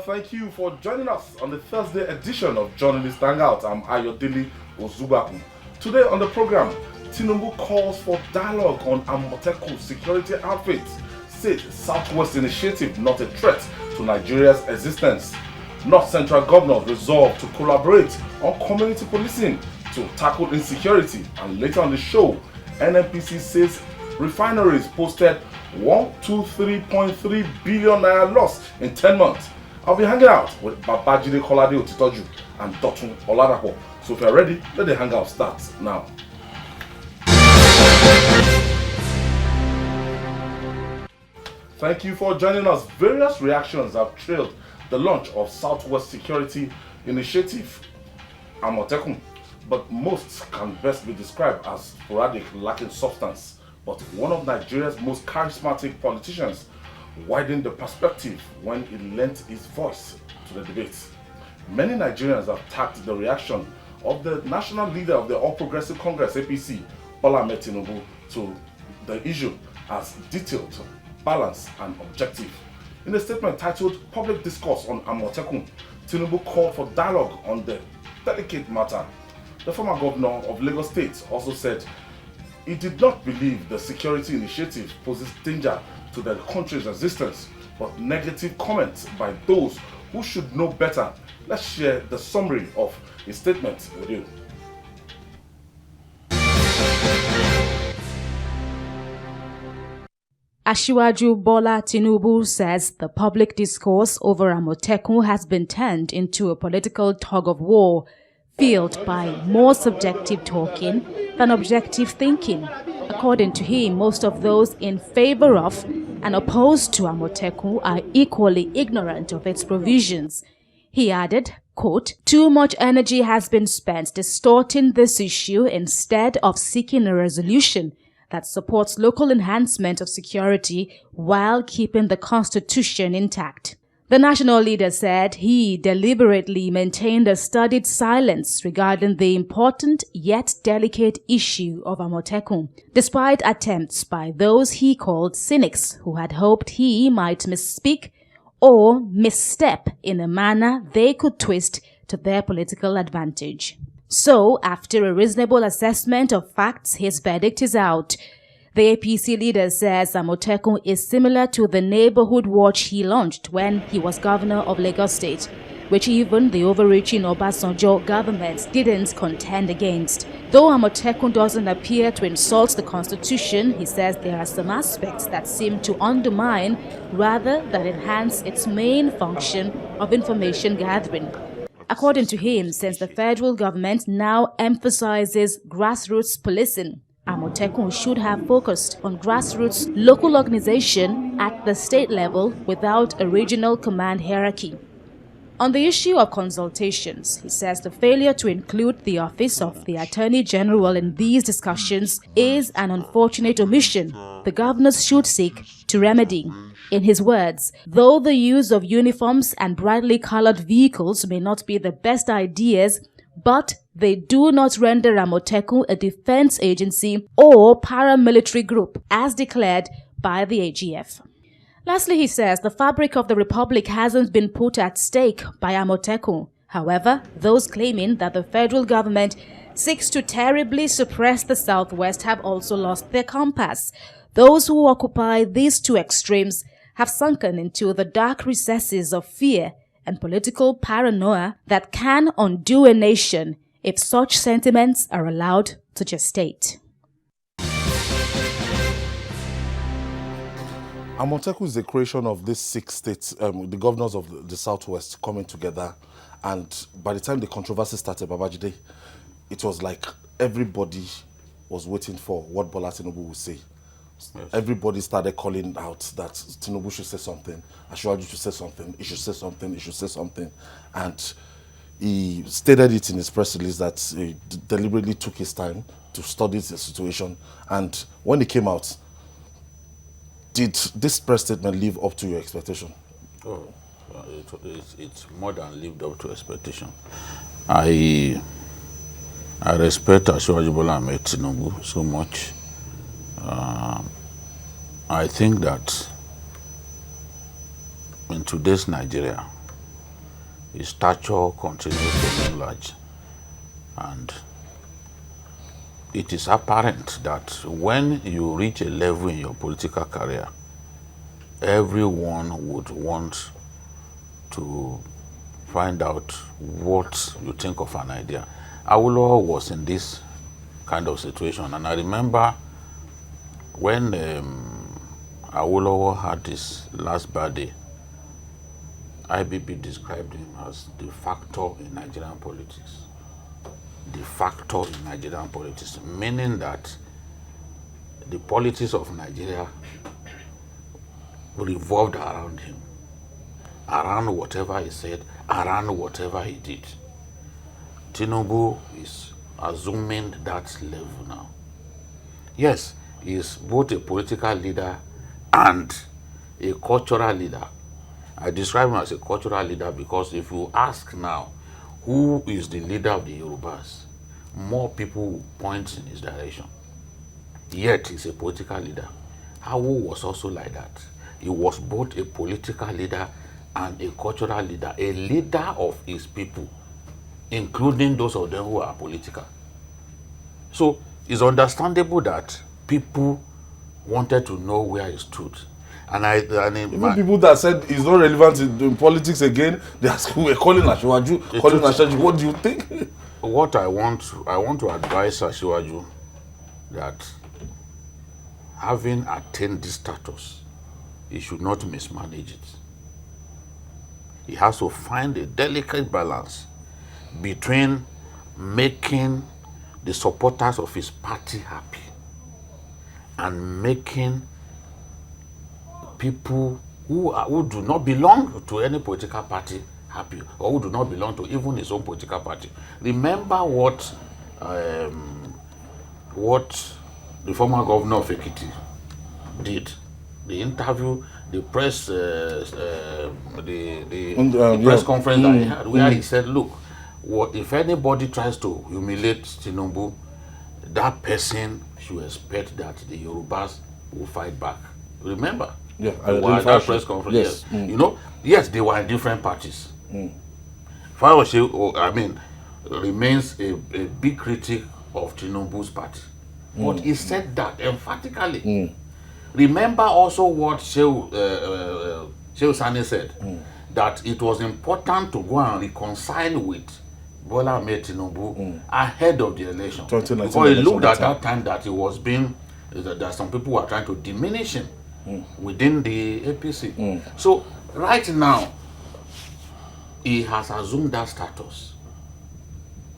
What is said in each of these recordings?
Thank you for joining us on the Thursday edition of Journalist Hangout. I'm Ayodele Ozubaku. Today on the program, Tinubu calls for dialogue on Amotekun security outfits. Says Southwest Initiative not a threat to Nigeria's existence. North Central governors resolve to collaborate on community policing to tackle insecurity. And later on the show, NNPC says refineries posted 123.3 billion naira loss in 10 months. I'll be hanging out with Babajide Kolade-Otitoju and Dotun Oladapo. So if you're ready, let the hangout start now. Thank you for joining us. Various reactions have trailed the launch of Southwest Security Initiative, Amotekun, but most can best be described as sporadic, lacking substance. But one of Nigeria's most charismatic politicians widened the perspective when he lent his voice to the debate. Many Nigerians have tagged the reaction of the national leader of the All Progressive Congress, APC, Tinubu, to the issue as detailed, balanced and objective. In a statement titled Public Discourse on Amotekun, Tinubu called for dialogue on the delicate matter. The former governor of Lagos State also said he did not believe the security initiative poses danger to the country's existence, but negative comments by those who should know better. Let's share the summary of his statement with you. Asiwaju Bola Tinubu says the public discourse over Amotekun has been turned into a political tug-of-war, fueled by more subjective talking than objective thinking. According to him, most of those in favor of and opposed to Amotekun are equally ignorant of its provisions. He added, quote, "Too much energy has been spent distorting this issue instead of seeking a resolution that supports local enhancement of security while keeping the constitution intact." The national leader said he deliberately maintained a studied silence regarding the important yet delicate issue of Amotekun, despite attempts by those he called cynics who had hoped he might misspeak or misstep in a manner they could twist to their political advantage. So, after a reasonable assessment of facts, his verdict is out. The APC leader says Amotekun is similar to the neighborhood watch he launched when he was governor of Lagos State, which even the overreaching Obasanjo government didn't contend against. Though Amotekun doesn't appear to insult the constitution, he says there are some aspects that seem to undermine rather than enhance its main function of information gathering. According to him, since the federal government now emphasizes grassroots policing, Amotekun should have focused on grassroots local organization at the state level without a regional command hierarchy. On the issue of consultations, he says the failure to include the Office of the Attorney General in these discussions is an unfortunate omission the governors should seek to remedy. In his words, though the use of uniforms and brightly colored vehicles may not be the best ideas, but they do not render Amotekun a defense agency or paramilitary group, as declared by the AGF. Lastly, he says the fabric of the republic hasn't been put at stake by Amotekun. However, those claiming that the federal government seeks to terribly suppress the Southwest have also lost their compass. Those who occupy these two extremes have sunken into the dark recesses of fear and political paranoia that can undo a nation if such sentiments are allowed to gestate. Amotekun is the creation of these 6 states, the governors of the Southwest coming together, and by the time the controversy started, Babajide, it was like everybody was waiting for what Bola Tinubu would say. Yes. Everybody started calling out that Tinubu should say something, Asiwaju should say something, he should say something, he should say something. And he stated it in his press release that he deliberately took his time to study the situation. And when he came out, did this press statement live up to your expectation? Oh, it's more than lived up to expectation. I respect Asiwaju Bola Ahmed Tinubu so much. I think that in today's Nigeria, his stature continues to enlarge. And it is apparent that when you reach a level in your political career, everyone would want to find out what you think of an idea. Awolowo was in this kind of situation, and I remember when Awolowo had his last birthday, IBB described him as the factor in Nigerian politics. The factor in Nigerian politics, meaning that the politics of Nigeria revolved around him, around whatever he said, around whatever he did. Tinubu is assuming that level now. Yes, he is both a political leader and a cultural leader. I describe him as a cultural leader because if you ask now, who is the leader of the Yorubas, more people will point in his direction. Yet he's a political leader. Awo was also like that. He was both a political leader and a cultural leader, a leader of his people, including those of them who are political. So it's understandable that people wanted to know where he stood. And even people that said he's not relevant in politics again, they were calling Asiwaju, calling Asiwaju. What do you think? What I want to advise Asiwaju that having attained this status, he should not mismanage it. He has to find a delicate balance between making the supporters of his party happy and making people who do not belong to any political party happy, or who do not belong to even his own political party. Remember what the former governor of Ekiti did. The interview, the press, the press conference that he had, where he said, "Look, what if anybody tries to humiliate Tinubu, that person should expect that the Yorubas will fight back." Remember? Yeah, that press conference. Yes. You know, yes, they were in different parties. Fayose, remains a big critic of Tinubu's party. But he said that emphatically. Remember also what Shehu Sani said, that it was important to go and reconcile with Bola Ahmed Tinubu ahead of the election. Because it looked at that time that it was being, that some people were trying to diminish him within the APC. So right now, he has assumed that status.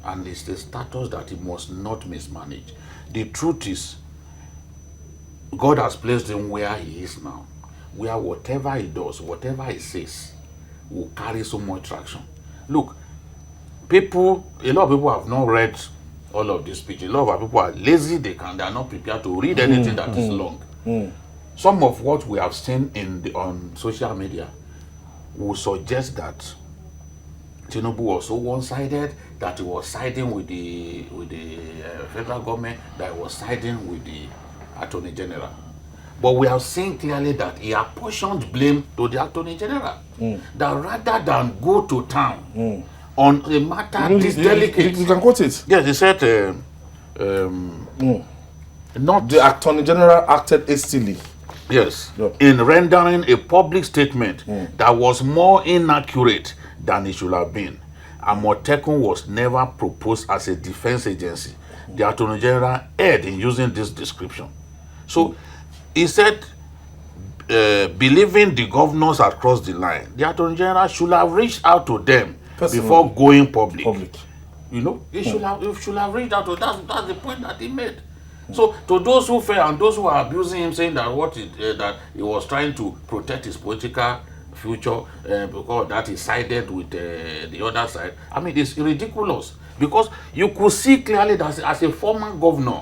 And it's the status that he must not mismanage. The truth is, God has placed him where he is now, where whatever he does, whatever he says, will carry so much traction. Look, a lot of people have not read all of this speech. A lot of people are lazy, they are not prepared to read anything that is long. Some of what we have seen on social media will suggest that Tinubu was so one-sided, that he was siding with the federal government, that he was siding with the Attorney General. But we have seen clearly that he apportioned blame to the Attorney General. That rather than go to town on a matter this delicate. You can quote it. Yes, he said, not the Attorney General acted hastily. Yes, in rendering a public statement that was more inaccurate than it should have been. Amotekun was never proposed as a defense agency. The Attorney General erred in using this description. So he said, believing the governors had crossed the line, the Attorney General should have reached out to them before going public. You know, he should have reached out to them. That's the point that he made. So to those who fail and those who are abusing him, saying that that he was trying to protect his political future because that he sided with the other side, I mean, it's ridiculous. Because you could see clearly that as a former governor,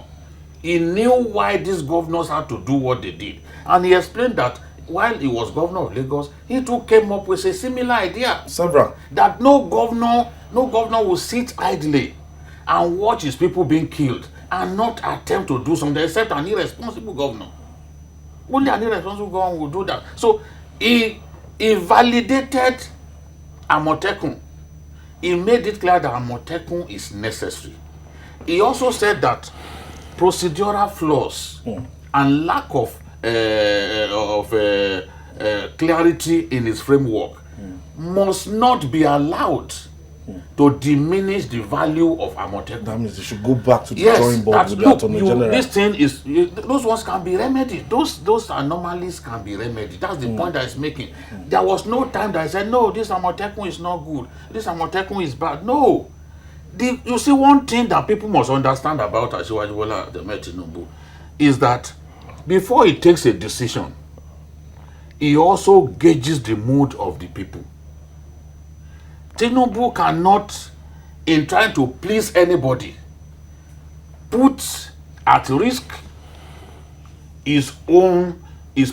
he knew why these governors had to do what they did. And he explained that while he was governor of Lagos, he too came up with a similar idea. Several. That no governor will sit idly and watch his people being killed and not attempt to do something, except an irresponsible governor. Only an irresponsible governor will do that. So he validated Amotekun he made it clear that Amotekun is necessary. He also said that procedural flaws and lack of clarity in his framework must not be allowed to diminish the value of Amotekun. That means they should go back to the drawing board with the Attorney General. This thing is, those ones can be remedied. Those anomalies can be remedied. That's the point that he's making. There was no time that I said, no, this Amotekun is not good. This Amotekun is bad. No. You see, one thing that people must understand about Asiwaju Bola Tinubu is that before he takes a decision, he also gauges the mood of the people. Tinubu cannot, in trying to please anybody, put at risk his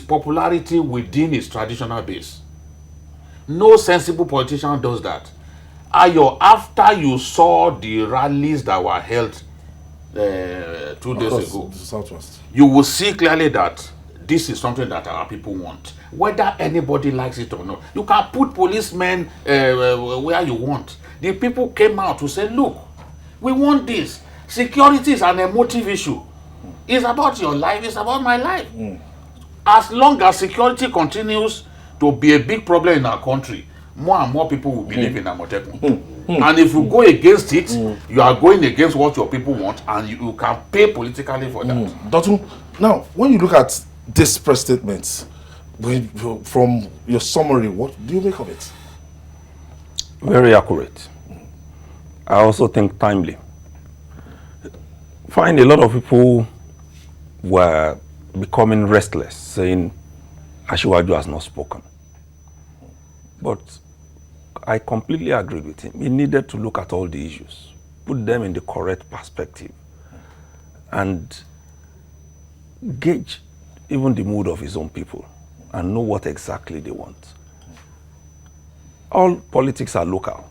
popularity within his traditional base. No sensible politician does that. After you saw the rallies that were held 2 days ago, Southwest, you will see clearly that this is something that our people want. Whether anybody likes it or not, you can put policemen where you want. The people came out to say, look, we want this. Security is an emotive issue. It's about your life, it's about my life. As long as security continues to be a big problem in our country, more and more people will believe in Amotekun. And if you go against it, you are going against what your people want, and you can pay politically for that. Dotun, now, when you look at this press statement, from your summary, what do you make of it? Very accurate. I also think timely. Find a lot of people were becoming restless, saying Asiwaju has not spoken. But I completely agree with him. He needed to look at all the issues, put them in the correct perspective, and gauge even the mood of his own people and know what exactly they want. All politics are local.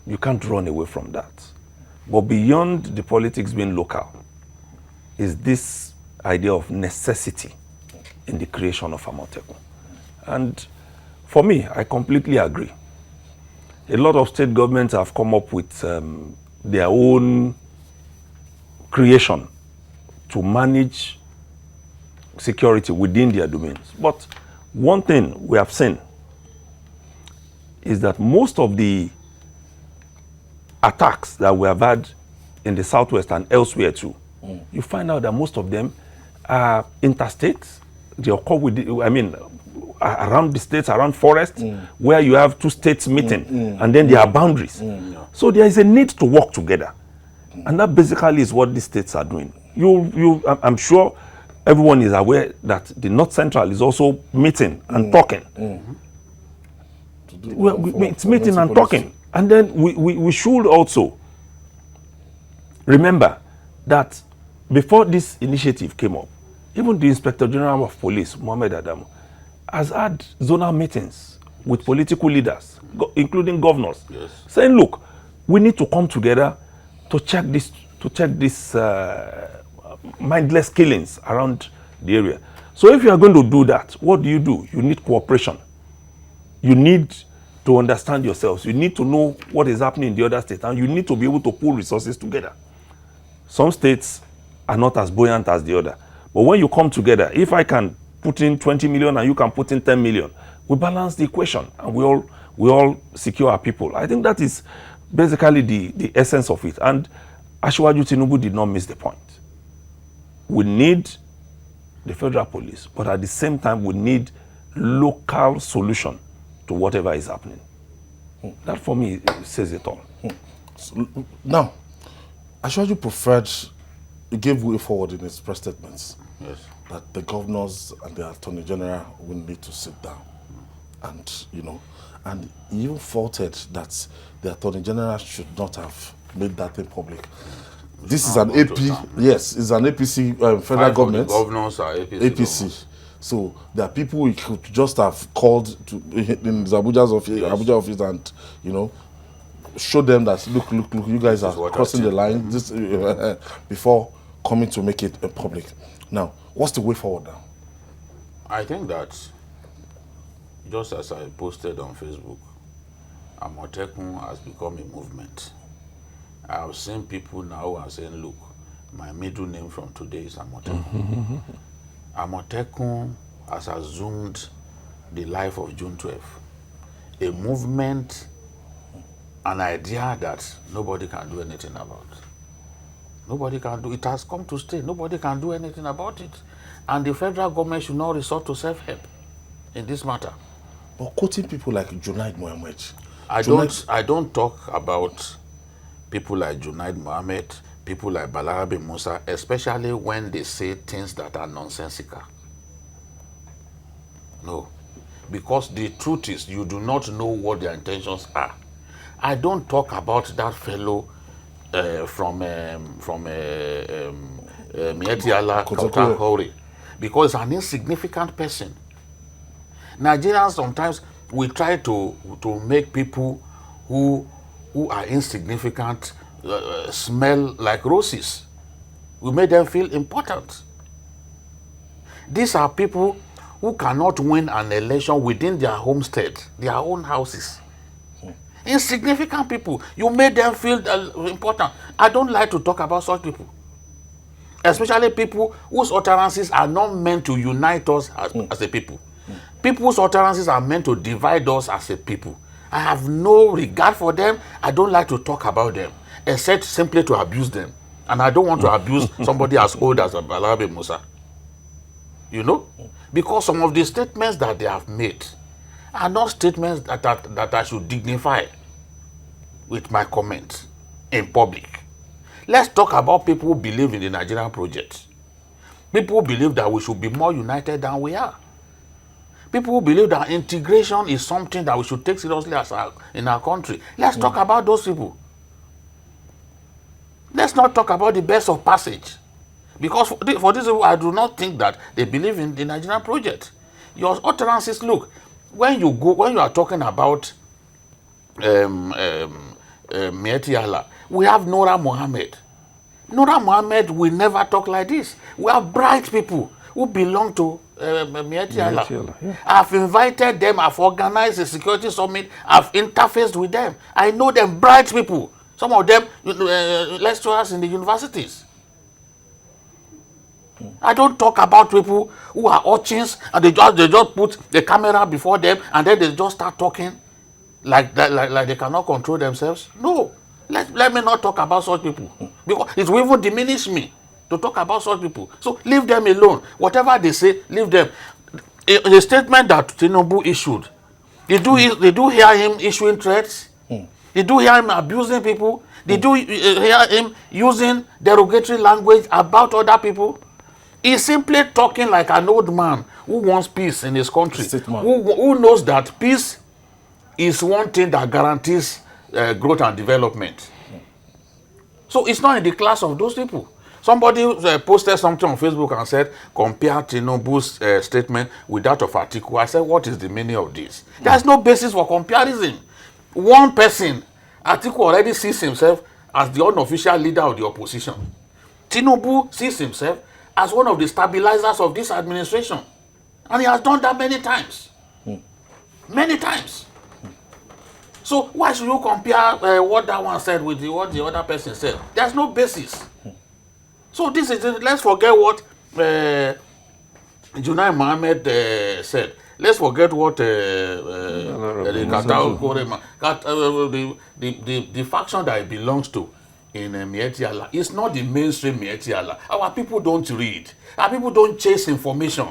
You can't run away from that. But beyond the politics being local is this idea of necessity in the creation of Amotekun. And for me, I completely agree. A lot of state governments have come up with their own creation to manage security within their domains. But one thing we have seen is that most of the attacks that we have had in the Southwest and elsewhere too, you find out that most of them are interstate. They occur around the states, around forests, where you have two states meeting, and then there are boundaries. So there is a need to work together. And that basically is what these states are doing. I'm sure everyone is aware that the North Central is also meeting and talking. It's meeting and talking. And then we should also remember that before this initiative came up, even the Inspector General of Police, Mohammed Adamu, has had zonal meetings with political leaders, including governors, saying, look, we need to come together to check this mindless killings around the area. So if you are going to do that, what do? You need cooperation. You need to understand yourselves. You need to know what is happening in the other states, and you need to be able to pull resources together. Some states are not as buoyant as the other. But when you come together, if I can put in 20 million and you can put in 10 million, we balance the equation and we all secure our people. I think that is basically the essence of it. And Asiwaju Tinubu did not miss the point. We need the federal police, but at the same time, we need local solution to whatever is happening. That for me says it all. So, now, Asiwaju preferred, he gave way forward in his press statements. Yes. That the governors and the Attorney General will need to sit down. And, and he even faulted that the Attorney General should not have made that in public. This is an AP, yes, it's an APC federal government. The governors are APC. Governors. So there are people we could just have called to in Abuja's office, Yes. Abuja office, and show them that look, you guys are crossing the line. This before coming to make it public. Now, what's the way forward now? I think that, just as I posted on Facebook, Amotekun has become a movement. I've seen people now who are saying, look, my middle name from today is Amotekun. Amotekun has assumed the life of June 12th. A movement, an idea that nobody can do anything about. Nobody can do it. Has come to stay. Nobody can do anything about it. And the federal government should not resort to self-help in this matter. But quoting people like Junaid Mohammed. I don't talk about people like Junaid Mohammed, people like Balarabe Musa, especially when they say things that are nonsensical. No. Because the truth is, you do not know what their intentions are. I don't talk about that fellow from Mietiala Kautakori, because he's an insignificant person. Nigerians sometimes we try to make people who are insignificant smell like roses. We make them feel important. These are people who cannot win an election within their homestead, their own houses. Insignificant people. You made them feel important. I don't like to talk about such people. Especially people whose utterances are not meant to unite us as a people. People's utterances are meant to divide us as a people. I have no regard for them. I don't like to talk about them, except simply to abuse them. And I don't want to abuse somebody as old as Balarabe Musa. You know? Because some of the statements that they have made are not statements that I should dignify with my comments in public. Let's talk about people who believe in the Nigerian project. People who believe that we should be more united than we are. People who believe that integration is something that we should take seriously in our country. Let's talk about those people. Let's not talk about the best of passage. Because for these people, I do not think that they believe in the Nigerian project. Your utterances, look, when you are talking about Mietiala, we have Nora Mohammed. Nora Mohammed will never talk like this. We have bright people who belong to Mietiala. Yeah. I've invited them, I've organized a security summit, I've interfaced with them. I know them, bright people. Some of them lecturers in the universities. I don't talk about people who are urchins and they just put the camera before them and then they just start talking like they cannot control themselves. No, let me not talk about such people, because it will even diminish me to talk about such people. So leave them alone. Whatever they say, leave them. The statement that Tinubu issued, did you hear him issuing threats? Did you hear him abusing people? Did you hear him using derogatory language about other people? He's simply talking like an old man who wants peace in his country, who knows that peace is one thing that guarantees growth and development. So it's not in the class of those people. Somebody posted something on Facebook and said, compare Tinubu's statement with that of Atiku. I said, what is the meaning of this? There's no basis for comparison. One person, Atiku already sees himself as the unofficial leader of the opposition. Tinubu sees himself as one of the stabilizers of this administration. And he has done that many times. Many times. So why should you compare what that one said with what the other person said? There's no basis. So this is let's forget what Junaid Mohammed said. Let's forget what the faction that it belongs to in Mietiala. It's not the mainstream Mietiala. Our people don't read. Our people don't chase information.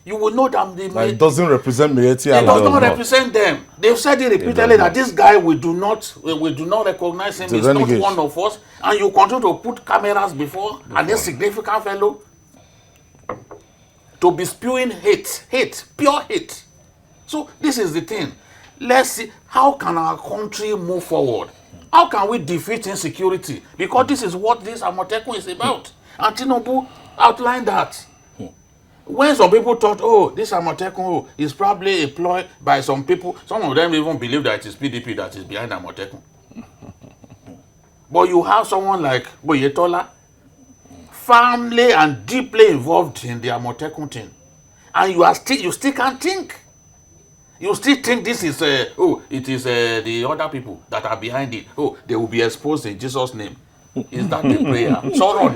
You will know that it doesn't represent Mietiala. It does not represent them. They've said it repeatedly that this guy we do not recognize him. He's not one of us. And you continue to put cameras before an insignificant fellow to be spewing hate, pure hate. So this is the thing. Let's see, how can our country move forward? How can we defeat insecurity? Because this is what this Amotekun is about. And Tinubu outlined that. When some people thought, oh, this Amotekun is probably a ploy by some people, some of them even believe that it is PDP that is behind Amotekun. But you have someone like Boyetola, firmly and deeply involved in the Amotekun thing. And you still can't think. You still think this is, it is the other people that are behind it. Oh, they will be exposed in Jesus' name. Is that the prayer? Sorrow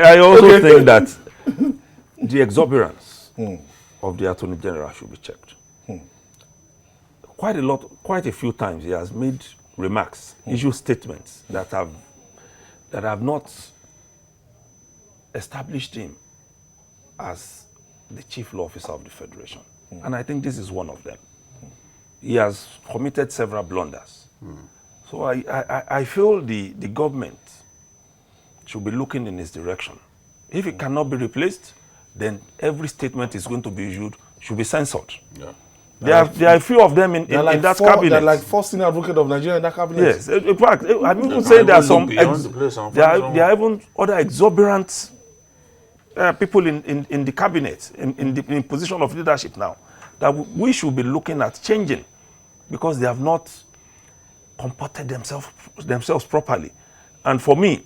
I also think that the exuberance of the Attorney General should be checked. Quite a few times he has made remarks, issued statements that have not established him as the chief law officer of the Federation. And I think this is one of them. He has committed several blunders. So I feel the government should be looking in his direction. If it cannot be replaced, then every statement is going to be issued should be censored. Yeah. There are a few of them in that cabinet. They're like four senior advocate of Nigeria in that cabinet. Yes, in fact, I'm even saying there are some. There are even other exuberant people in the cabinet, in position of leadership now, that we should be looking at changing, because they have not comported themselves properly. And for me,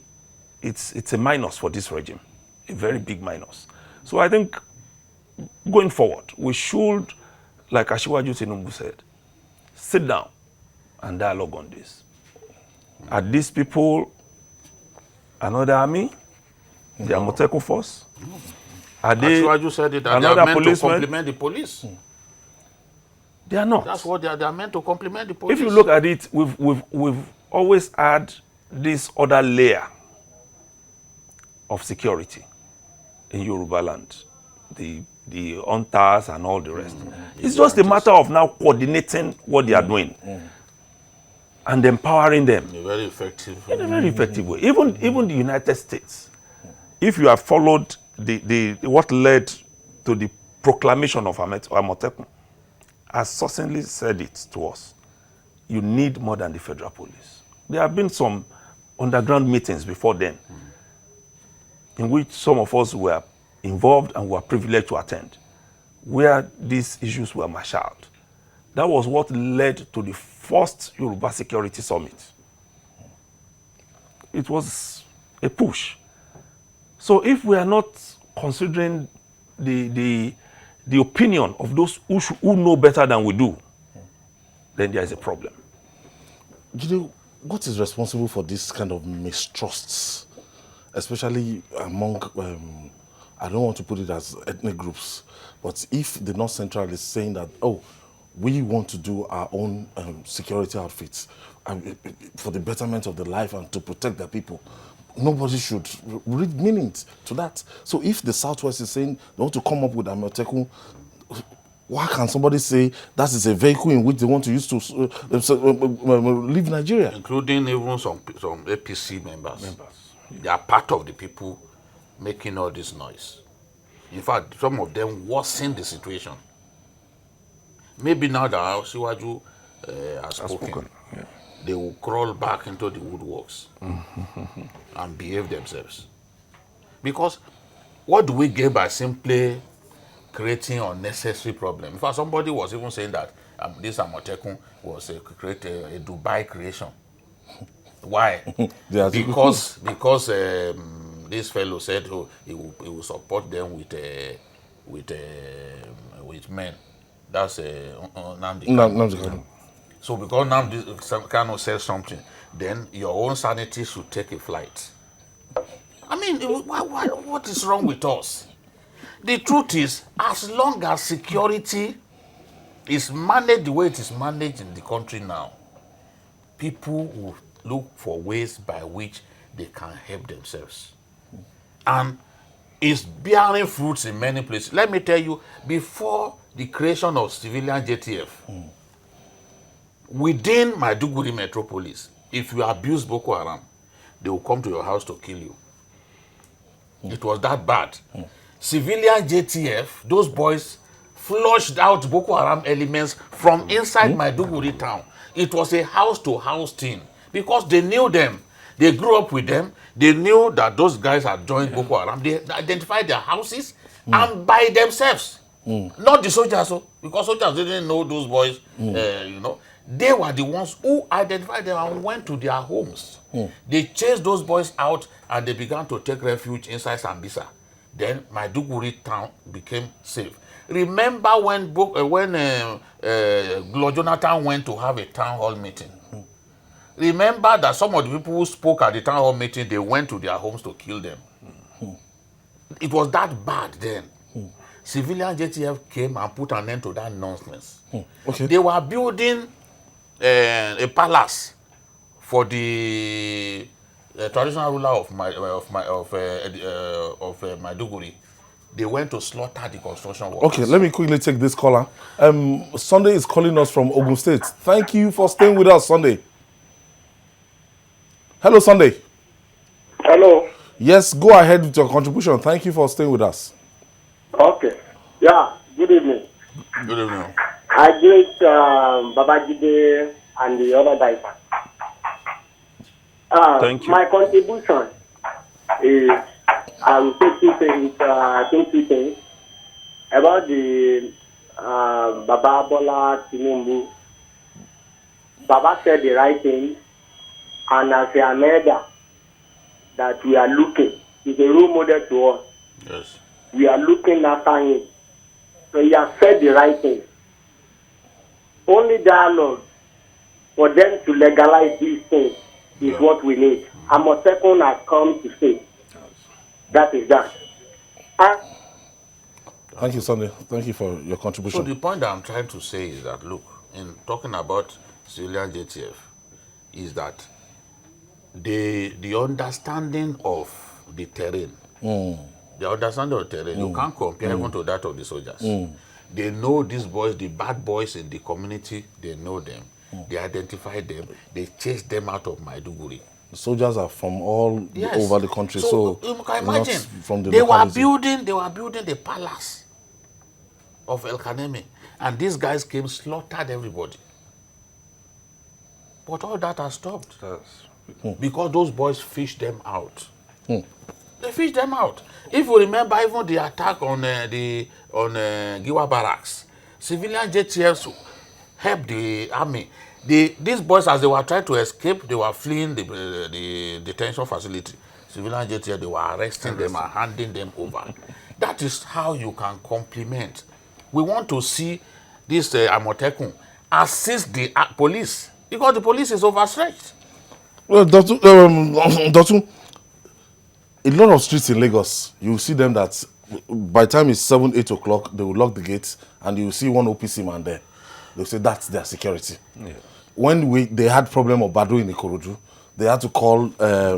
it's a minus for this regime, a very big minus. So I think going forward, we should, like Asiwaju Tinubu said, sit down and dialogue on this. Are these people another army? The Amotekun force? Are they Asiwaju said it, that another they are meant policeman? to complement the police. They are not. That's what they are meant to complement the police. If you look at it, we've always had this other layer of security in Yoruba land, the hunters and all the rest. It's just a matter of now coordinating what they are doing and empowering them in a very effective way. Even the United States, if you have followed what led to the proclamation of Amotekun, has succinctly said it to us. You need more than the federal police. There have been some underground meetings before then in which some of us were involved and were privileged to attend, where these issues were marshaled. That was what led to the first Yoruba Security Summit. It was a push. So if we are not considering the opinion of those who know better than we do, then there is a problem. What is responsible for this kind of mistrusts, especially among, I don't want to put it as ethnic groups, but if the North Central is saying that, oh, we want to do our own security outfits for the betterment of the life and to protect the people, nobody should read meaning to that. So if the Southwest is saying they want to come up with Amotekun, why can somebody say that is a vehicle in which they want to use to leave Nigeria? Including even some APC members. They are part of the people making all this noise. In fact, some of them worsen the situation. Maybe now that Asiwaju has spoken, they will crawl back into the woodworks and behave themselves. Because what do we get by simply creating unnecessary problems? In fact, somebody was even saying that this Amotekun was a Dubai creation. Why? Because this fellow said he will support them with men. That's Nnamdi Kanu. So because Nnamdi Kanu says something, then your own sanity should take a flight. I mean, what is wrong with us? The truth is, as long as security is managed the way it is managed in the country now, people will look for ways by which they can help themselves. And it's bearing fruits in many places. Let me tell you, before the creation of civilian JTF, within Maiduguri metropolis, if you abuse Boko Haram, they will come to your house to kill you. It was that bad. Civilian JTF, those boys flushed out Boko Haram elements from inside Maiduguri town. It was a house-to-house thing because they knew them. They grew up with them. They knew that those guys had joined Boko Haram. They identified their houses and by themselves. Not the soldiers, because soldiers didn't know those boys, They were the ones who identified them and went to their homes. They chased those boys out and they began to take refuge inside Sambisa. Then Maiduguri town became safe. Remember when Glo Jonathan went to have a town hall meeting? Remember that some of the people who spoke at the town hall meeting, they went to their homes to kill them. It was that bad then. Civilian JTF came and put an end to that nonsense. Okay. They were building a palace for the traditional ruler of Maiduguri. They went to slaughter the construction workers. Okay, let me quickly take this caller. Sunday is calling us from Ogun State. Thank you for staying with us, Sunday. Hello, Sunday. Hello. Yes, go ahead with your contribution. Thank you for staying with us. Okay. Yeah, good evening. Good evening. I greet Babajide and the other guys. Thank you. My contribution is, I will say two things, two things about the Baba Bola Tinubu. Baba said the right thing, and as a leader that we are looking, he's a role model to us. Yes. We are looking after him. So he has said the right thing. Only dialogue for them to legalize these things is what we need. Amotekun has come to stay. That is that. Thank you, Sunday. Thank you for your contribution. So the point that I'm trying to say is that, look, in talking about civilian JTF, is that the understanding of the terrain, the understanding of the terrain, you can't compare even to that of the soldiers. They know these boys, the bad boys in the community, they know them. They identify them. They chase them out of Maiduguri. The soldiers are from all over the country, so you can imagine from the they were locality. building the palace of El Kanemi, and these guys came, slaughtered everybody. But all that has stopped because those boys fished them out. They fished them out. If you remember, even the attack on Giwa Barracks, civilian JTFs helped the army. These boys, as they were trying to escape, they were fleeing the detention facility. Civilian JTF, they were arresting them and handing them over. That is how you can complement. We want to see this Amotekun assist the police, because the police is overstretched. Well, Dotun, a lot of streets in Lagos, you see them that by the time it's 7, 8 o'clock, they will lock the gates, and you will see one OPC man there. They'll say that's their security. Yeah. When they had problem of Badu in Ikorodu, they had to call Are.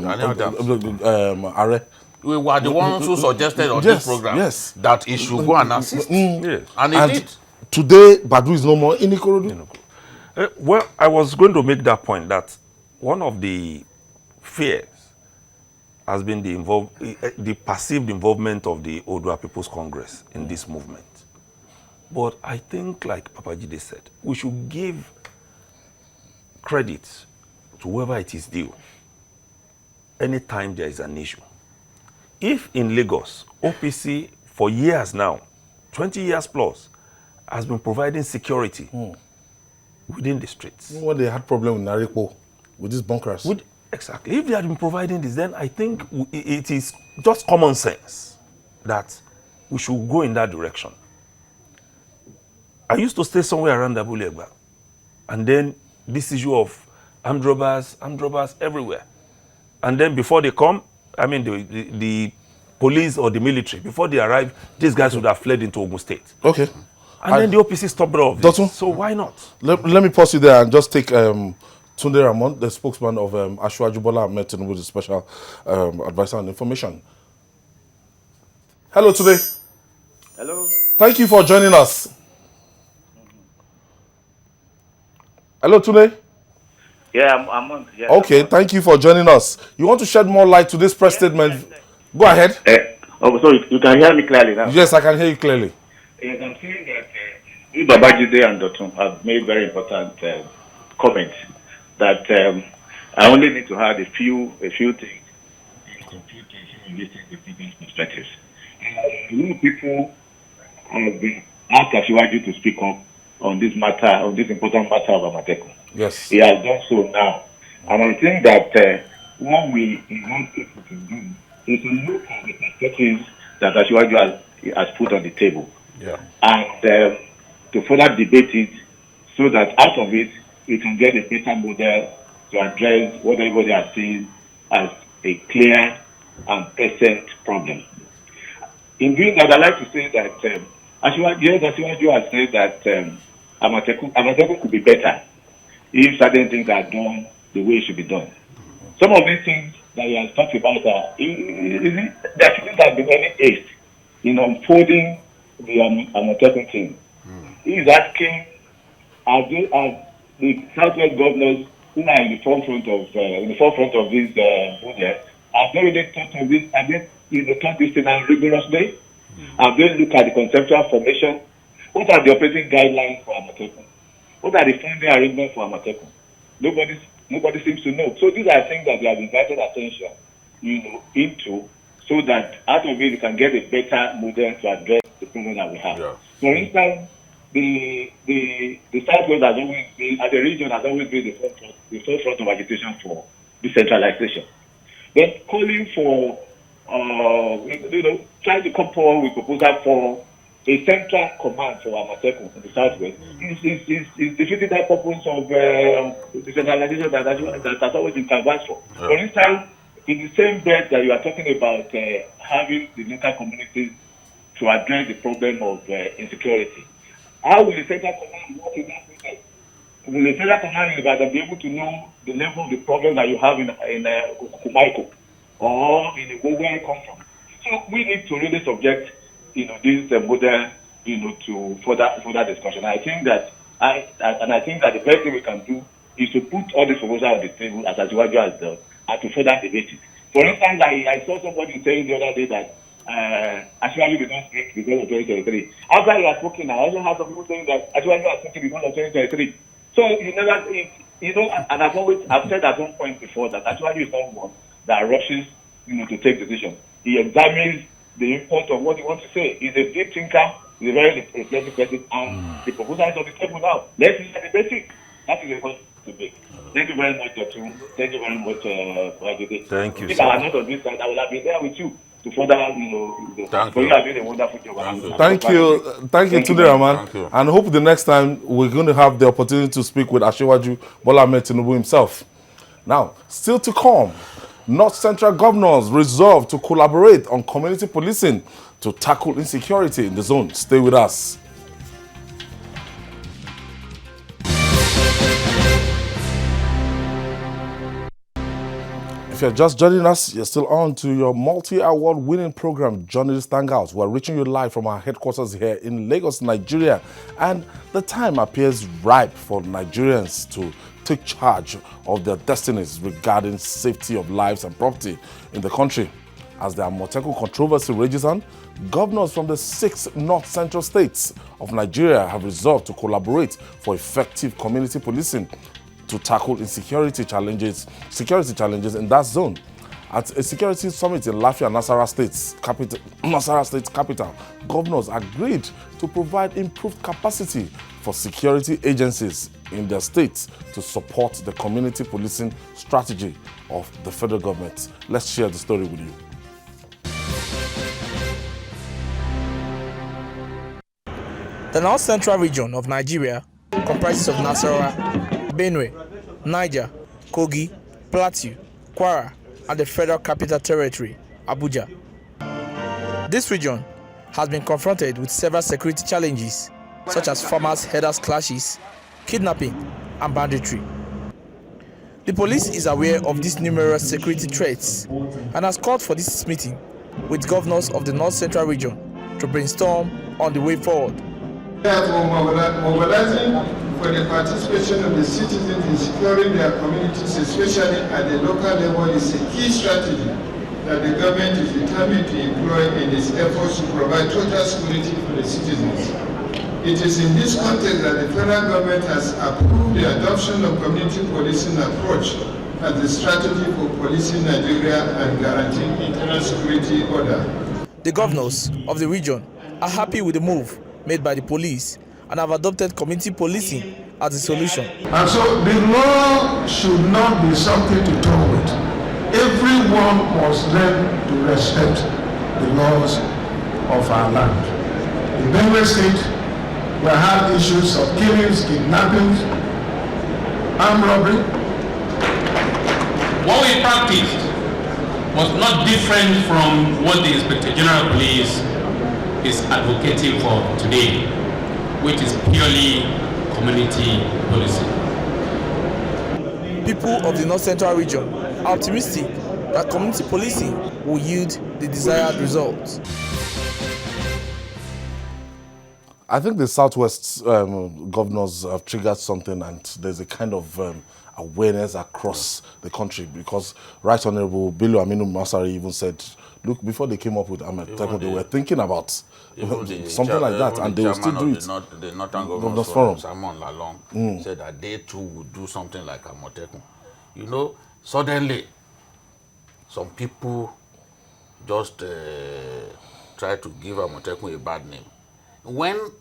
We were the ones who suggested on this program that he should go and assist. And he did. Today, Badu is no more in Ikorodu. Well, I was going to make that point that one of the fears has been the perceived involvement of the Odua People's Congress in this movement. But I think, like Babajide said, we should give credit to whoever it is due anytime there is an issue. If in Lagos, OPC for years now, 20 years plus, has been providing security within the streets. When they had problem with Naripo, with these bunkers. Exactly. If they had been providing this, then I think it is just common sense that we should go in that direction. I used to stay somewhere around Abulegba, and then this issue of armed robbers everywhere. And then before they come, I mean the police or the military, before they arrive, these guys would have fled into Ogun State. Okay. And then the OPC stopped all of this. So why not? Let me pause you there and just take Tunde Rahman, the spokesman of Asiwaju Bola Ahmed Tinubu, the special advisor on information. Hello, Tunde. Hello. Thank you for joining us. Hello, Tunde. Yeah, I'm on. Yeah, okay, thank you for joining us. You want to shed more light to this press statement? Go ahead. So you can hear me clearly now? Yes, I can hear you clearly. Yes, I'm saying that Babajide and Dotun have made very important comments that I only need to add a few things in computation in listening to people's perspectives. People have been asked Asiwaju to speak up on this matter, on this important matter of Amotekun. Yes. He has done so now. And I think that what we want people to do is to look at the perspectives that Asiwaju has put on the table. and to further debate it so that out of it, we can get a better model to address what everybody has seen as a clear and present problem. In doing that, I'd like to say that Asiwaju has said that Amotekun could be better if certain things are done the way it should be done. Some of these things that he has talked about there shouldn't have been any haste in unfolding the Amotekun thing. He is asking, as the Southwest governors who are in the forefront of this project, have they really thought of this? Have they thought this thing out rigorously? Have they looked at the conceptual formation? What are the operating guidelines for Amotekun? What are the funding arrangements for Amotekun? Nobody seems to know. So these are things that they have invited attention, into, so that out of it you can get a better model to address the problem that we have. Yeah. For instance, the Southwest has always been, as a region, has always been the forefront of agitation for decentralization. Then calling for, trying to come forward with proposal for a central command for Amotekun in the Southwest is defeating that purpose of decentralization that has always been canvassed for. Yeah. For instance, in the same breath that you are talking about having the local communities to address the problem of insecurity, how will the central command work in that process? Will the central command be able to know the level of the problem that you have in Kumaiko or in where you come from? So we need to really subject this model, to further discussion. I think that the best thing we can do is to put all these proposals on the table as Asiwaju has done, and to further debate it. For instance, I saw somebody saying the other day that Asiwaju did not speak because of 2023. After he has spoken, I also have some people saying that Asiwaju has spoken because of 2023. So and I've said at one point before that Asiwaju is not one that rushes, to take decisions. He examines the import of what he wants to say. He's a deep thinker, he's a very reflective person, and the proposal is on the table now. Let's look at the basics. That is the point to make. Thank you very much, Dotun. Thank you very much, Babajide. Thank you, if sir. I was not on this side, I would have been there with you to further, Thank you you. have been a wonderful job. Thank you, Tunde Rahman. And hope the next time we're going to have the opportunity to speak with Asiwaju Bola Ahmed Tinubu himself. Now, still to come, North Central governors resolve to collaborate on community policing to tackle insecurity in the zone. Stay with us. If you're just joining us, you're still on to your multi-award winning program, Journalist Hangouts. We're reaching you live from our headquarters here in Lagos, Nigeria. And the time appears ripe for Nigerians to take charge of their destinies regarding safety of lives and property in the country. As the Amotekun controversy rages on, governors from the 6 North Central states of Nigeria have resolved to collaborate for effective community policing to tackle security challenges in that zone. At a security summit in Lafia, Nasarawa State capital, governors agreed to provide improved capacity for security agencies in their states to support the community policing strategy of the federal government. Let's share the story with you. The North Central region of Nigeria comprises of Nasarawa, Benue, Niger, Kogi, Plateau, Kwara, and the Federal Capital Territory, Abuja. This region has been confronted with several security challenges, such as farmers-herders clashes, kidnapping, and banditry. The police is aware of these numerous security threats and has called for this meeting with governors of the North Central region to brainstorm on the way forward. Therefore, mobilizing for the participation of the citizens in securing their communities, especially at the local level, is a key strategy that the government is determined to employ in its efforts to provide total security for the citizens. It is in this context that the federal government has approved the adoption of community policing approach as the strategy for policing Nigeria and guaranteeing internal security order. The governors of the region are happy with the move made by the police and have adopted community policing as a solution. And so the law should not be something to toy with. Everyone must learn to respect the laws of our land. In Benue State, we have issues of killings, kidnappings, armed robbery. What we practiced was not different from what the Inspector General of Police is advocating for today, which is purely community policing. People of the North Central region are optimistic that community policing will yield the desired results. I think the Southwest governors have triggered something, and there's a kind of awareness across the country, because Right Honorable Bello Aminu Masari even said, look, before they came up with Amotekun, they were thinking about something like that, and they will still do it. The Northern Governors Forum, Simon Lalong, said that they too would do something like Amotekun. You know, suddenly, some people just try to give Amotekun a bad name. When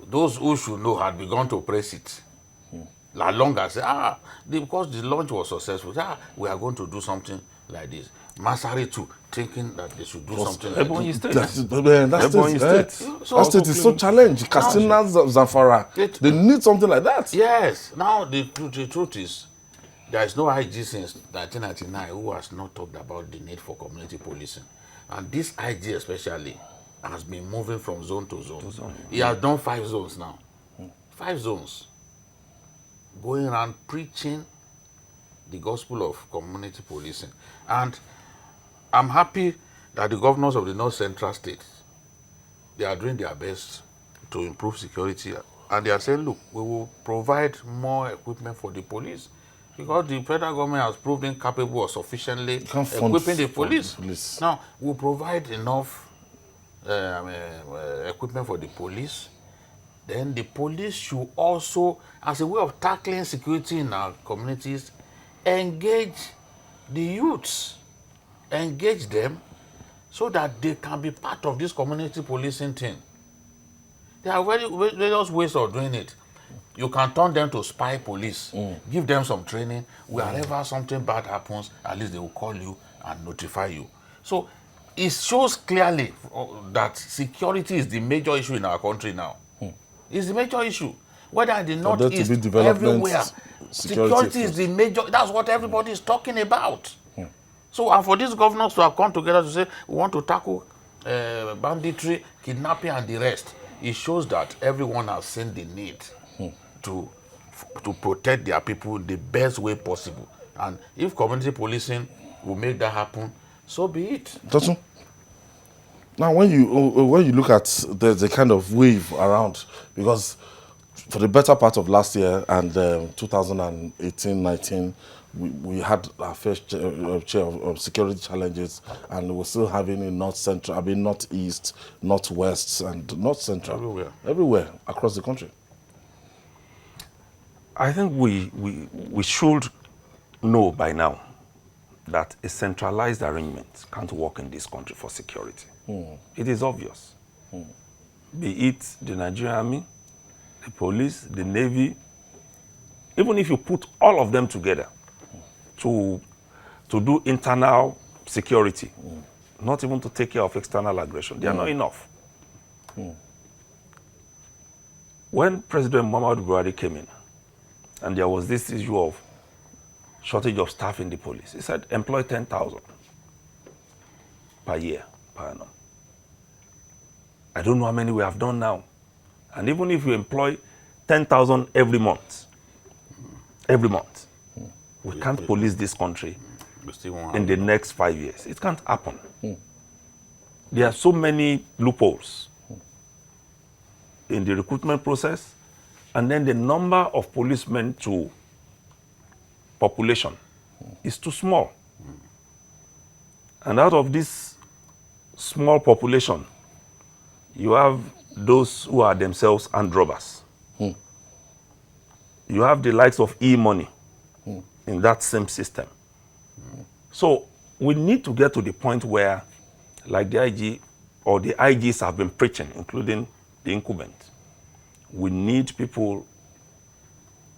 those who should know had begun to praise it, Lalong has said, because the launch was successful, we are going to do something like this. Masari too, thinking that they should do something like this. That state is so challenged. Katsina, Zamfara, they need something like that. Yes. Now, the truth is, there is no IG since 1999 who has not talked about the need for community policing. And this IG especially has been moving from zone to zone. He has done 5 zones now. 5 zones. Going around preaching the gospel of community policing. And I'm happy that the governors of the North Central states, they are doing their best to improve security. And they are saying, look, we will provide more equipment for the police, because the federal government has proved incapable of sufficiently equipping the police. Now, we'll provide enough equipment for the police. Then the police should also, as a way of tackling security in our communities, engage the youths, engage them so that they can be part of this community policing thing. There are various ways of doing it. You can turn them to spy police, give them some training. Wherever something bad happens, at least they will call you and notify you. So it shows clearly that security is the major issue in our country now. It's the major issue. Whether in the Northeast, everywhere, security is the major. That's what everybody is talking about. So, and for these governors to have come together to say, we want to tackle banditry, kidnapping, and the rest, it shows that everyone has seen the need to protect their people the best way possible. And if community policing will make that happen, so be it. Dotun, now when you look at the kind of wave around, because for the better part of last year and 2018-19, we had our first share of security challenges, and we're still having in North Central, Northeast, Northwest, and North Central, everywhere across the country. I think we should know by now that a centralized arrangement can't work in this country for security. It is obvious. Be it the Nigerian Army, the police, the Navy, even if you put all of them together to do internal security, not even to take care of external aggression, they are not enough. When President Muhammadu Buhari came in, and there was this issue of shortage of staff in the police, he said employ 10,000 per year, per annum. I don't know how many we have done now. And even if you employ 10,000 every month, we can't police this country in the next 5 years. It can't happen. There are so many loopholes in the recruitment process, and then the number of policemen to population is too small. And out of this small population, you have those who are themselves armed robbers. You have the likes of e-money in that same system. So we need to get to the point where, like the IG or the IGs have been preaching, including the incumbent, we need people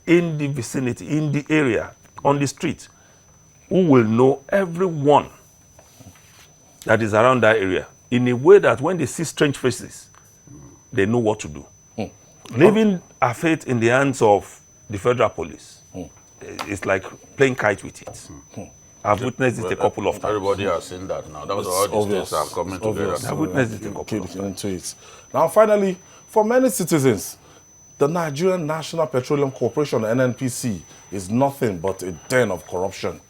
in the vicinity, in the area, on the street, who will know everyone that is around that area in a way that when they see strange faces, they know what to do. Leaving our fate in the hands of the federal police, it's like playing kite with it. I've witnessed it a couple of times. Everybody has seen that now. That was all the states are coming together. I've witnessed it a couple of times. Into it. Now, finally, for many citizens, the Nigerian National Petroleum Corporation, NNPC, is nothing but a den of corruption.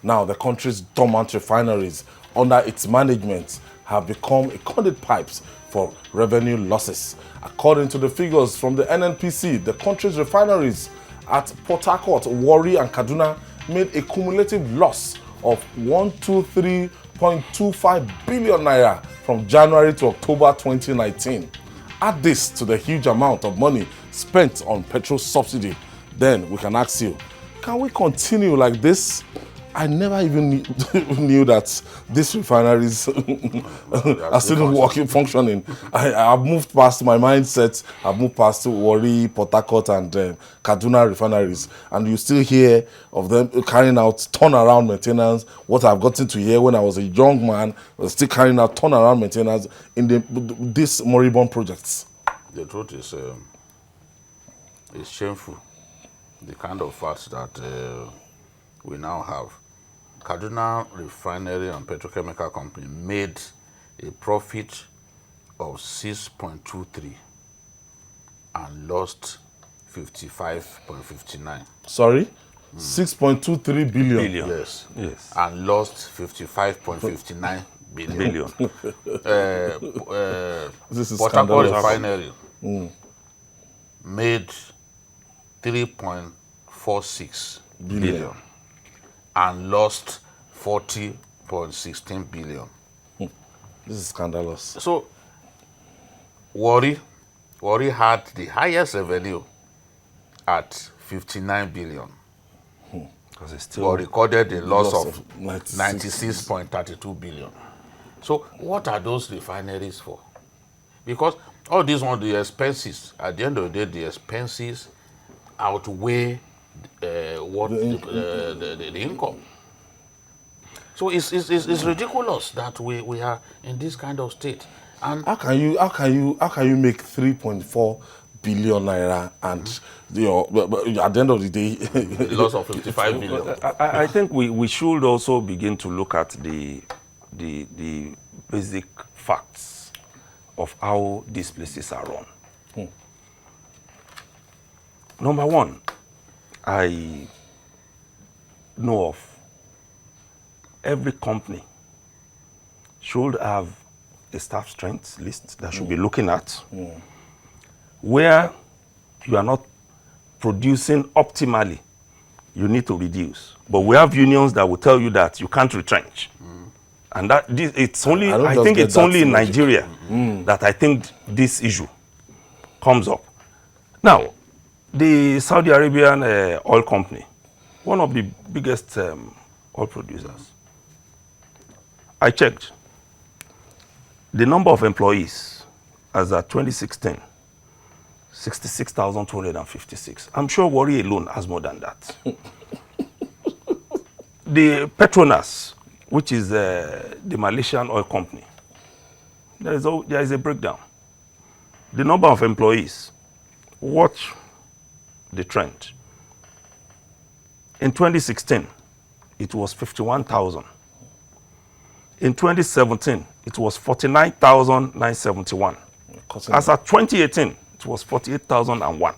Now, the country's dormant refineries under its management have become a conduit pipes for revenue losses. According to the figures from the NNPC, the country's refineries at Port Harcourt, Warri, and Kaduna made a cumulative loss of 123.25 billion naira from January to October 2019. Add this to the huge amount of money spent on petrol subsidy, then we can ask you, can we continue like this? I never even knew that these refineries are still working, functioning. I've moved past my mindset. I've moved past Warri, Port Harcourt, and Kaduna refineries, and you still hear of them carrying out turnaround maintenance. What I've gotten to hear when I was a young man was still carrying out turnaround maintenance in these moribund projects. The truth is, it's shameful. The kind of facts that we now have. Kaduna Refinery and Petrochemical Company made a profit of 6.23 and lost 55.59. Sorry? 6.23 billion. Yes. And lost 55.59 billion. This is Port Harcourt scandalous. Refinery made 3.46 billion and lost 40.16 billion. This is scandalous. So, Warri had the highest revenue at 59 billion. But recorded a loss of 96.32 billion. So, what are those refineries for? Because all these ones, the expenses, at the end of the day, the expenses outweigh the income. So it's ridiculous that we are in this kind of state. And how can you make 3.4 billion naira and at the end of the day the loss of 55 billion? I think we should also begin to look at the basic facts of how these places are run. Number one, I know of every company should have a staff strength list that should be looking at where you are not producing optimally, you need to reduce. But we have unions that will tell you that you can't retrench. And that it's only, I think it's only in Nigeria that I think this issue comes up. Now, the Saudi Arabian oil company, one of the biggest oil producers, I checked the number of employees as at 2016, 66,256. I'm sure Warri alone has more than that. The Petronas, which is the Malaysian oil company, there is a breakdown. The number of employees, watch the trend. In 2016, it was 51,000. In 2017, it was 49,971. As at 2018, it was 48,001.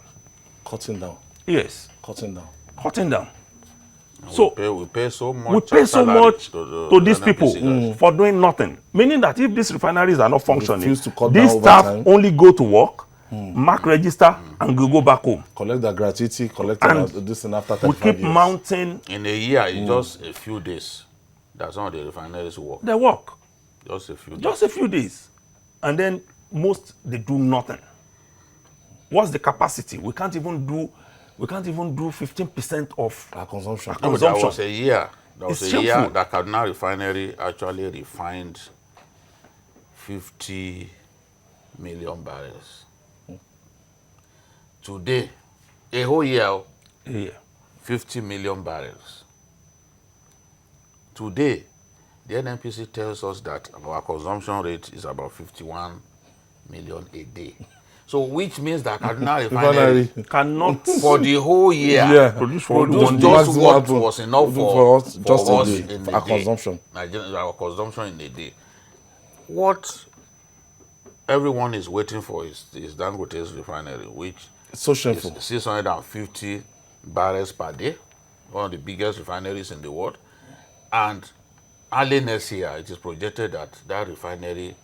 Cutting down. Yes. Cutting down. Cutting down. So we pay so much. We pay so much to these people for doing nothing. Meaning that if these refineries are not functioning, these staff only go to work, mark register, and go back home. Collect the gratuity, collect this and after 35 we keep years. mounting. In a year, it's just a few days that some of the refineries work. They work. Just a few days. Just a few days. And then most, they do nothing. What's the capacity? We can't even do 15% of our consumption. No, but that was a year. That was It's a year shameful. that Kaduna Refinery actually refined 50 million barrels. Today, a whole year, 50 million barrels. Today, the NNPC tells us that our consumption rate is about 51 million a day. So which means that Kaduna refinery cannot for the whole year produce just what was enough for us in the our day. consumption. Our consumption in a day. What everyone is waiting for is Dangote's refinery, which It's so shameful. is 650 barrels per day, one of the biggest refineries in the world. And early next year, it is projected that that refinery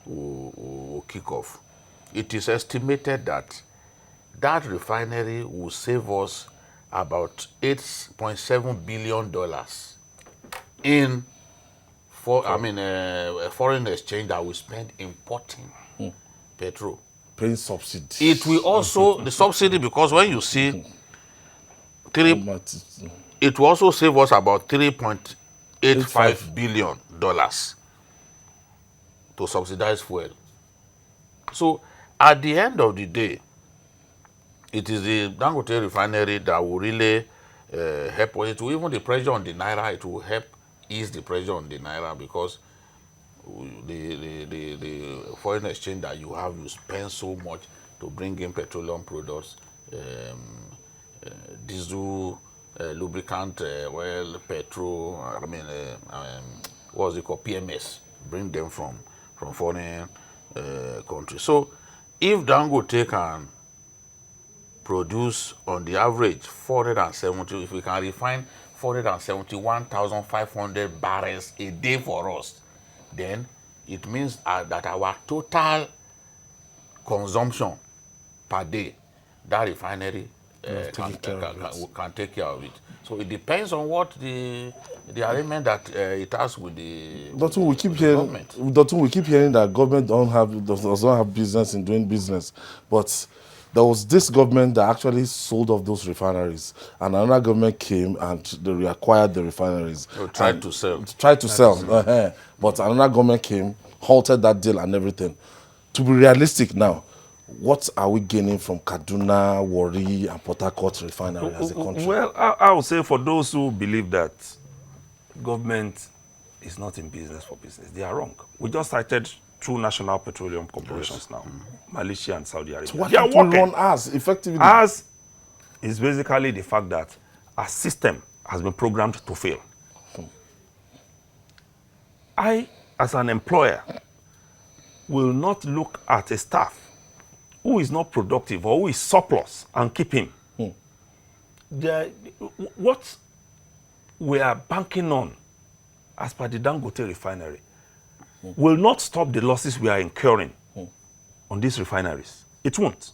will kick off. It is estimated that that refinery will save us about $8.7 billion in foreign exchange that we spend importing petrol. Paying subsidy. It will also, the subsidy, because when you see it will also save us about $3.85 billion to subsidize fuel. So at the end of the day, it is the Dangote refinery that will really help. It will even the pressure on the naira. It will help ease the pressure on the naira, because the foreign exchange that you have, you spend so much to bring in petroleum products, diesel, lubricant, oil, petrol. What's it called? PMS. Bring them from foreign countries. So if Dangote can produce on the average 470, if we can refine 471,500 barrels a day for us, then it means that our total consumption per day, that refinery can take care of it. So it depends on what the arrangement that it has with the Dotun, we keep hearing that government does not have business in doing business, but there was this government that actually sold off those refineries, and another government came and they reacquired the refineries. Tried to sell. But another government came, halted that deal and everything. To be realistic now, what are we gaining from Kaduna, Warri, and Port Harcourt refinery as a country? Well, I would say for those who believe that government is not in business for business, they are wrong. We just cited two national petroleum corporations now, Malaysia and Saudi Arabia. So what they are working as effectively? As is basically the fact that our system has been programmed to fail. I, as an employer, will not look at a staff who is not productive or who is surplus and keep him. What we are banking on, as per the Dangote refinery, will not stop the losses we are incurring on these refineries. It won't.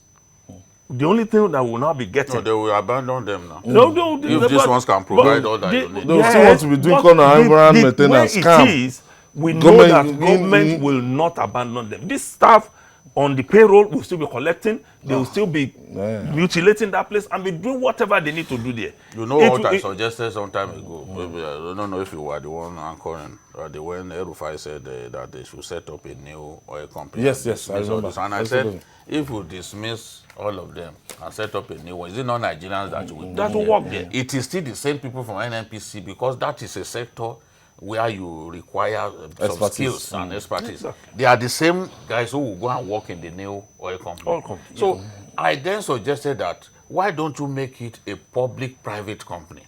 The only thing that will now be getting... No, they will abandon them now. No, if these ones can provide all that you need. They will still want to be doing environment maintenance. We know that government will not abandon them. This staff on the payroll will still be collecting. They will still be mutilating that place and be doing whatever they need to do there. You know what I suggested some time ago? Maybe, I don't know if you were the one anchoring. When El-Rufai said that they should set up a new oil company. Yes, I remember. And I said, if we dismiss all of them and set up a new one, is it not Nigerians that will work there? It is still the same people from NNPC, because that is a sector where you require some skills and expertise. Exactly. They are the same guys who will go and work in the new oil company. So I then suggested that, why don't you make it a public-private company,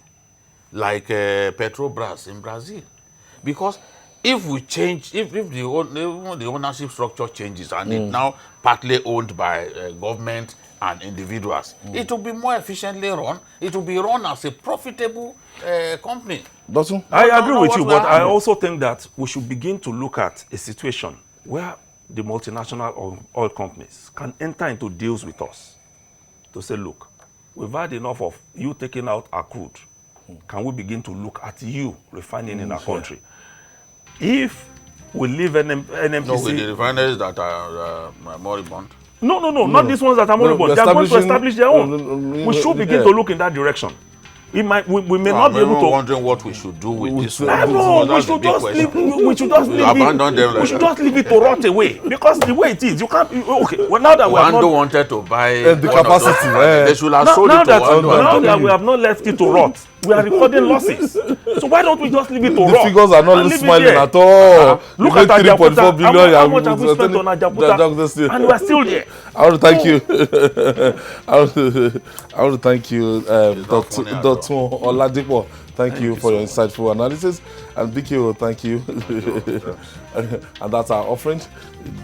like Petrobras in Brazil? Because if we change, if the ownership structure changes and it's now partly owned by government and individuals, it will be more efficiently run. It will be run as a profitable company. Dotun? I agree with you, but I also think that we should begin to look at a situation where the multinational oil companies can enter into deals with us to say, look, we've had enough of you taking out our crude. Can we begin to look at you refining in our country? If we leave NNPC... No, with the refineries that are moribund. No, not these ones that are moribund. They are going to establish their own. We should begin to look in that direction. We may not be able to... wondering what we should do with this one. No, we should just leave it to rot away. Because the way it is, you can't... Okay, well, now that we have not... wanted to buy... the capacity. They should have sold it to Wando. Now that we have not left it to rot, we are recording losses. So why don't we just leave it to The raw? figures are not smiling at all. Look You at made 3.4 billion. how much have we spent on Ajabuta? And we are still there. I want to thank you. I want to thank you, Dotun Oladapo. Thank you for your insightful analysis. And BKO, thank you. And that's our offering.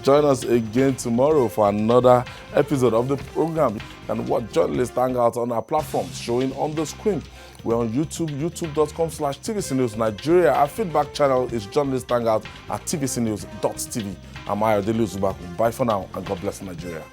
Join us again tomorrow for another episode of the program. And what journalists hang out on our platforms showing on the screen. We're on YouTube, youtube.com/TVC News Nigeria. Our feedback channel is Journalist Hangout at tvcnews.tv. I'm Ayodele Uzubaku. Bye for now, and God bless Nigeria.